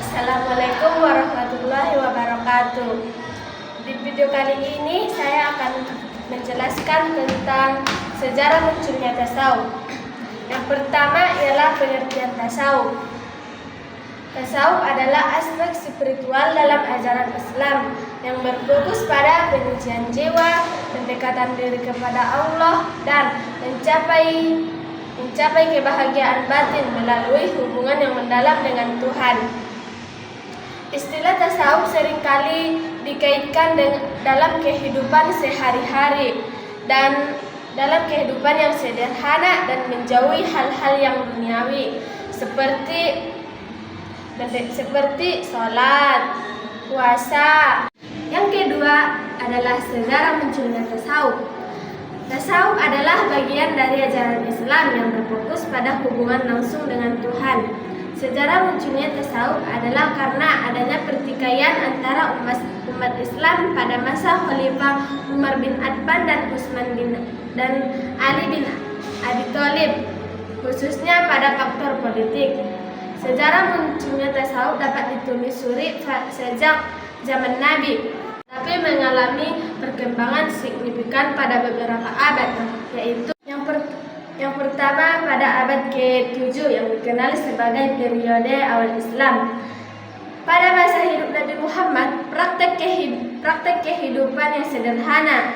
Assalamualaikum warahmatullahi wabarakatuh. Di video kali ini saya akan menjelaskan tentang sejarah munculnya tasawuf. Yang pertama ialah pengertian tasawuf. Tasawuf adalah aspek spiritual dalam ajaran Islam yang berfokus pada penyucian jiwa, pendekatan diri kepada Allah, dan mencapai kebahagiaan batin melalui hubungan yang mendalam dengan Tuhan. Istilah tasawuf seringkali dikaitkan dalam kehidupan sehari-hari dan dalam kehidupan yang sederhana dan menjauhi hal-hal yang duniawi seperti sholat, puasa. Yang kedua adalah sejarah munculnya tasawuf. Tasawuf adalah bagian dari ajaran Islam yang berfokus pada hubungan langsung dengan Tuhan. Sejarah munculnya tasawuf adalah karena adanya pertikaian antara umat Islam pada masa Khalifah Umar bin Affan dan Ali bin Abi Thalib, khususnya pada faktor politik. Sejarah munculnya tasawuf dapat ditelusuri sejak zaman Nabi, tapi mengalami perkembangan signifikan pada beberapa abad, yaitu yang pertama pada abad ke-7 yang dikenal sebagai periode awal Islam. Pada masa hidup Nabi Muhammad, praktek kehidupan yang sederhana,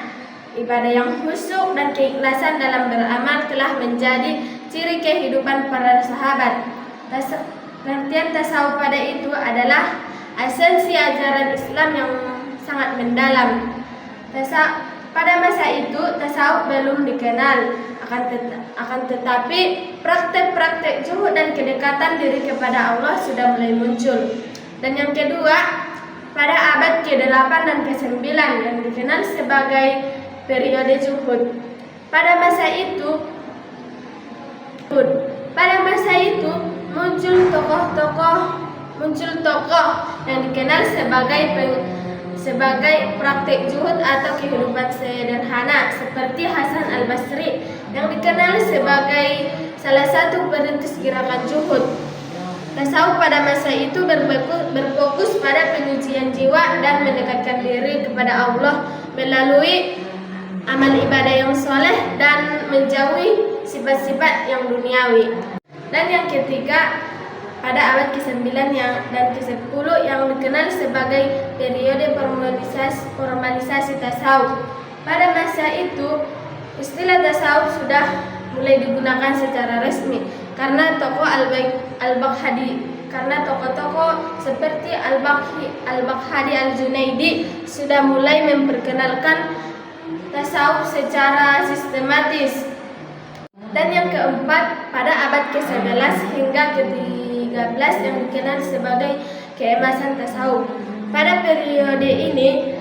ibadah yang khusyuk dan keikhlasan dalam beramal telah menjadi ciri kehidupan para sahabat. Pengertian tasawuf pada itu adalah esensi ajaran Islam yang sangat mendalam. Pada masa itu tasawuf belum dikenal, akan tetapi praktek-praktek zuhud dan kedekatan diri kepada Allah sudah mulai muncul. Dan yang kedua, pada abad ke-8 dan ke-9 yang dikenal sebagai periode zuhud. Pada masa itu muncul tokoh yang dikenal sebagai praktek zuhud atau kehidupan sederhana seperti Hasan al-Basri yang dikenal sebagai salah satu perintis gerakan zuhud. Tasawuf pada masa itu berfokus pada penyucian jiwa dan mendekatkan diri kepada Allah melalui amal ibadah yang soleh dan menjauhi sifat-sifat yang duniawi. Dan yang ketiga, pada abad ke-9 dan ke-10 yang dikenal sebagai periode formalisasi tasawuf. Pada masa itu, istilah tasawuf sudah mulai digunakan secara resmi karena tokoh-tokoh seperti Al-Baghadi Al-Junaidi sudah mulai memperkenalkan tasawuf secara sistematis. Dan yang keempat, pada abad ke-11 hingga ke-13 yang dikenal sebagai keemasan tasawuf. Pada periode ini,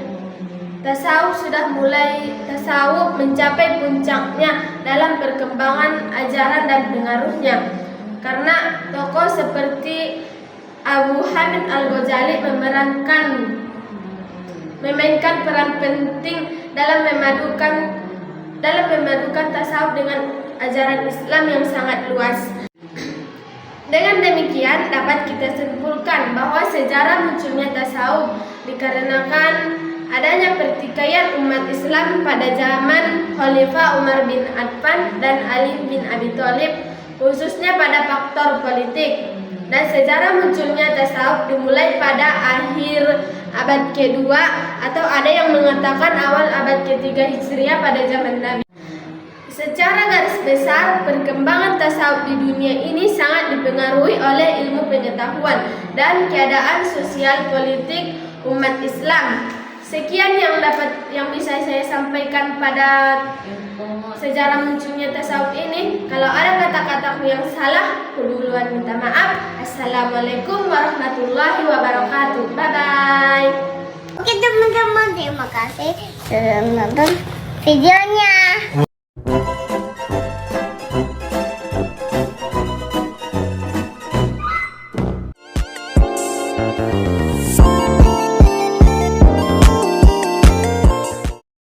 tasawuf mencapai puncaknya dalam perkembangan ajaran dan pengaruhnya, karena tokoh seperti Abu Hamid Al-Ghazali memainkan peran penting dalam memadukan tasawuf dengan ajaran Islam yang sangat luas. Dengan demikian dapat kita simpulkan bahwa sejarah munculnya tasawuf dikarenakan adanya pertikaian umat Islam pada zaman Khalifah Umar bin Affan dan Ali bin Abi Thalib, khususnya pada faktor politik. Dan sejarah munculnya tasawuf dimulai pada akhir abad ke-2 atau ada yang mengatakan awal abad ke-3 Hijriah pada zaman Nabi. Secara garis besar, perkembangan tasawuf di dunia ini sangat dipengaruhi oleh ilmu pengetahuan dan keadaan sosial politik umat Islam. Sekian yang bisa saya sampaikan pada sejarah munculnya tasawuf ini. Kalau ada kata-kataku yang salah, duluan minta maaf. Assalamualaikum warahmatullahi wabarakatuh. Bye bye. Oke teman-teman, terima kasih sudah menonton videonya.